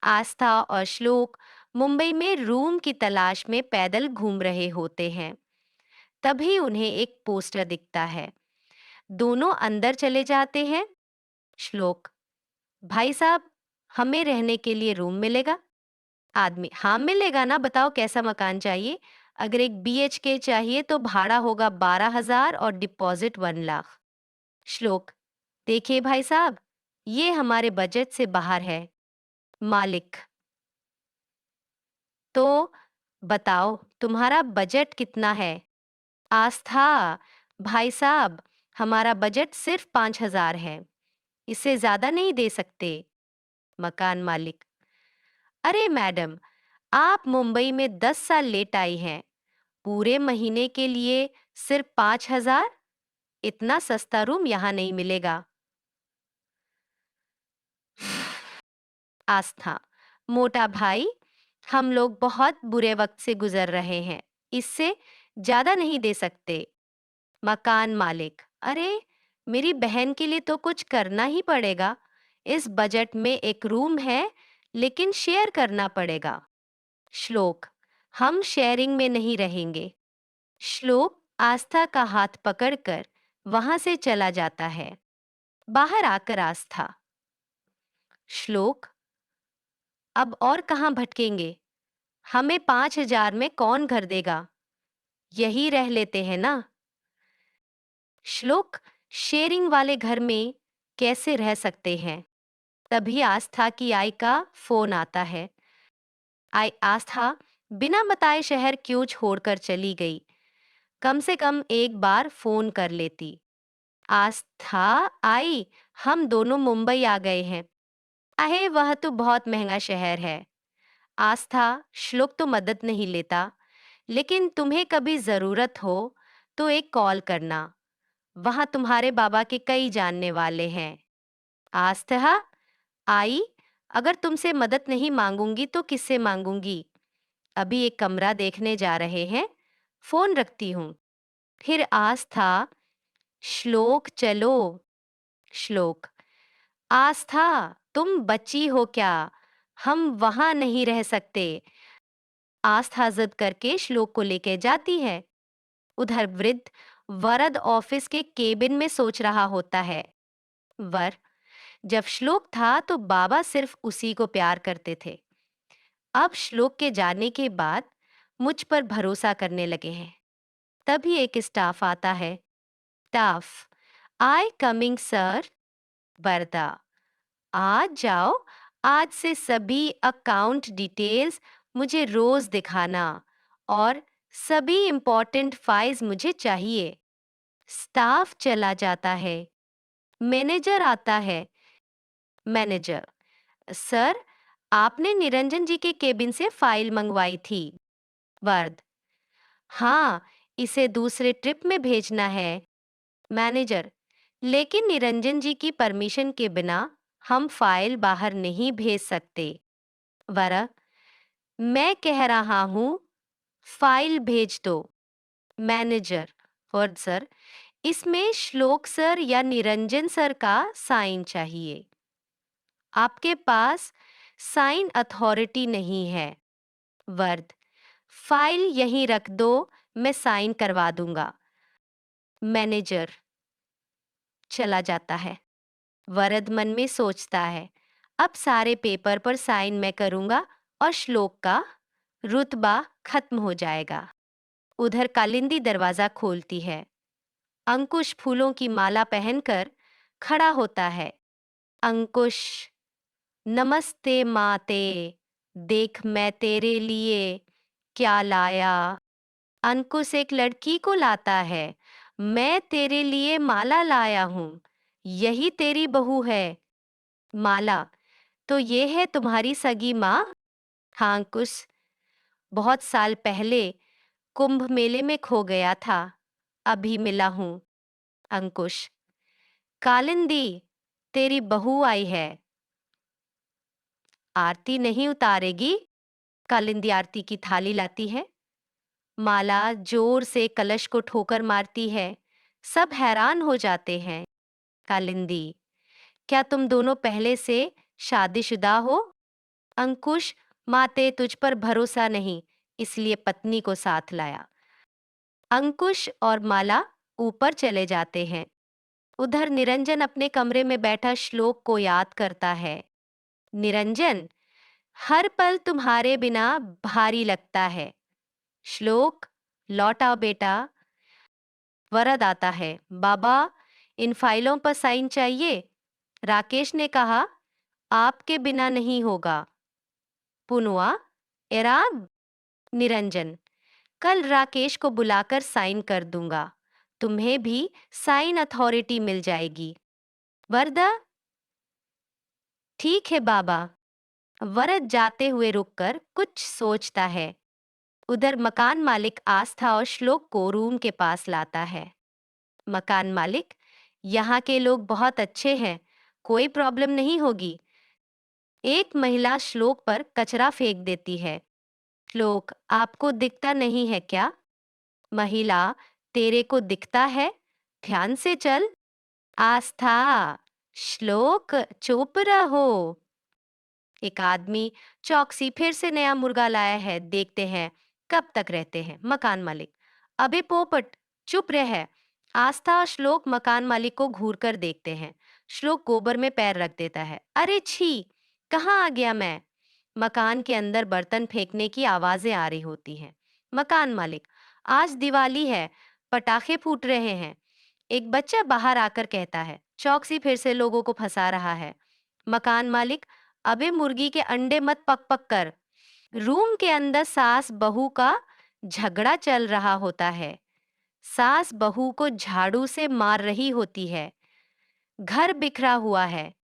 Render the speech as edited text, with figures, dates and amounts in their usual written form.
आस्था और श्लोक मुंबई में रूम की तलाश में पैदल घूम रहे होते हैं। तभी उन्हें एक पोस्टर दिखता है। दोनों अंदर चले जाते हैं। श्लोक: भाई साहब, हमें रहने के लिए रूम मिलेगा? आदमी: हाँ मिलेगा ना, बताओ कैसा मकान चाहिए? अगर एक बीएचके चाहिए तो भाड़ा होगा 12,000 और डिपॉजिट 1 लाख। श्लोक: देखिए भाई साहब, ये हमारे बजट से बाहर है। मालिक: तो बताओ तुम्हारा बजट कितना है? आस्था: भाई साहब, हमारा बजट सिर्फ 5,000 है, इससे ज्यादा नहीं दे सकते। मकान मालिक: अरे मैडम, आप मुंबई में 10 साल लेट आई हैं, पूरे महीने के लिए सिर्फ 5,000? इतना सस्ता रूम यहाँ नहीं मिलेगा। आस्था: मोटा भाई, हम लोग बहुत बुरे वक्त से गुजर रहे हैं, इससे ज्यादा नहीं दे सकते। मकान मालिक: अरे, मेरी बहन के लिए तो कुछ करना ही पड़ेगा। इस बजट में एक रूम है, लेकिन शेयर करना पड़ेगा। श्लोक: हम शेयरिंग में नहीं रहेंगे। श्लोक आस्था का हाथ पकड़कर वहां से चला जाता है। बाहर आकर आस्था: श्लोक, अब और कहाँ भटकेंगे? हमें 5,000 में कौन घर देगा? यही रह लेते हैं ना। श्लोक: शेयरिंग वाले घर में कैसे रह सकते हैं? तभी आस्था की आई का फोन आता है। आई आस्था बिना बताए शहर क्यों छोड़कर चली गई? कम से कम एक बार फोन कर लेती। आस्था: आई, हम दोनों मुंबई आ गए हैं। अहे, वह तो बहुत महंगा शहर है। आस्था: श्लोक तो मदद नहीं लेता, लेकिन तुम्हें कभी जरूरत हो तो एक कॉल करना, वहां तुम्हारे बाबा के कई जानने वाले हैं। आस्था: आई, अगर तुमसे मदद नहीं मांगूंगी तो किससे मांगूंगी? अभी एक कमरा देखने जा रहे हैं, फोन रखती हूँ। फिर आस्था: श्लोक चलो। श्लोक: आस्था, तुम बच्ची हो क्या? हम वहां नहीं रह सकते। आस्था जिद करके श्लोक को लेके जाती है। उधर वृद्ध वरद ऑफिस के केबिन में सोच रहा होता है। वर: जब श्लोक था तो बाबा सिर्फ उसी को प्यार करते थे। अब श्लोक के जाने के बाद मुझ पर भरोसा करने लगे हैं। तभी एक स्टाफ आता है। Staff: I coming sir. Varda: आज जाओ, आज से सभी अकाउंट डिटेल्स मुझे रोज दिखाना और सभी इंपॉर्टेंट फाइल्स मुझे चाहिए। स्टाफ चला जाता है। मैनेजर आता है। मैनेजर: सर, आपने निरंजन जी के केबिन से फाइल मंगवाई थी। वर्द: हाँ, इसे दूसरे ट्रिप में भेजना है। मैनेजर: लेकिन निरंजन जी की परमिशन के बिना हम फाइल बाहर नहीं भेज सकते। वरा: मैं कह रहा हूं, फाइल भेज दो। मैनेजर: वर्ड सर, इसमें श्लोक सर या निरंजन सर का साइन चाहिए। आपके पास साइन अथॉरिटी नहीं है। वर्द: फाइल यहीं रख दो, मैं साइन करवा दूंगा। मैनेजर चला जाता है। वरद मन में सोचता है, अब सारे पेपर पर साइन मैं करूंगा और श्लोक का रुतबा खत्म हो जाएगा। उधर कालिंदी दरवाजा खोलती है। अंकुश फूलों की माला पहनकर खड़ा होता है। अंकुश: नमस्ते माते, देख मैं तेरे लिए क्या लाया। अंकुश एक लड़की को लाता है। मैं तेरे लिए माला लाया हूं, यही तेरी बहू है। माला: तो ये है तुम्हारी सगी माँ? हाँ अंकुश, बहुत साल पहले कुंभ मेले में खो गया था, अभी मिला हूं। अंकुश: कालिंदी, तेरी बहू आई है। आरती नहीं उतारेगी? कालिंदी आरती की थाली लाती है। माला जोर से कलश को ठोकर मारती है। सब हैरान हो जाते हैं। कालिंदी: क्या तुम दोनों पहले से शादीशुदा हो? अंकुश, माते तुझ पर भरोसा नहीं, इसलिए पत्नी को साथ लाया। अंकुश और माला ऊपर चले जाते हैं। उधर निरंजन अपने कमरे में बैठा श्लोक को याद करता है। निरंजन, हर पल तुम्हारे बिना भारी लगता है। श्लोक, लौट आओ बेटा। वरद आता है, बाबा, इन फाइलों पर साइन चाहिए। राकेश ने कहा, आपके बिना नहीं होगा। पुनवा, एराब। निरंजन, कल राकेश को बुलाकर साइन कर दूंगा। तुम्हें भी साइन अथॉरिटी मिल जाएगी। वरदा, ठीक है बाबा। वरद जाते हुए रुककर कुछ सोचता है। उधर मकान मालिक आस्था और श्लोक को रूम के पास लाता है। मकान मालिक, यहाँ के लोग बहुत अच्छे हैं, कोई प्रॉब्लम नहीं होगी। एक महिला श्लोक पर कचरा फेंक देती है। श्लोक, आपको दिखता नहीं है क्या? महिला, तेरे को दिखता है, ध्यान से चल। आस्था, श्लोक, चुप रहो। एक आदमी चौकसी फिर से नया मुर्गा लाया है, देखते हैं कब तक रहते हैं। मकान मालिक, अबे पोपट, चुप रह। आस्था और श्लोक मकान मालिक को घूर कर देखते हैं। श्लोक गोबर में पैर रख देता है। अरे छी, कहाँ आ गया मैं? मकान के अंदर बर्तन फेंकने की आवाजें आ रही होती हैं। मकान मालिक, आज दिवाली है, पटाखे फूट रहे हैं। एक बच्चा बाहर आकर कहता है। चौकसी फिर से लोगों को फंसा रहा है। मकान मालिक, अबे मुर्गी के अंडे मत पक पक कर। रूम के अंदर सास बहू का झगड़ा चल रहा होता है। सास बहू को झाड़ू से मार रही होती है। घर बिखरा हुआ है।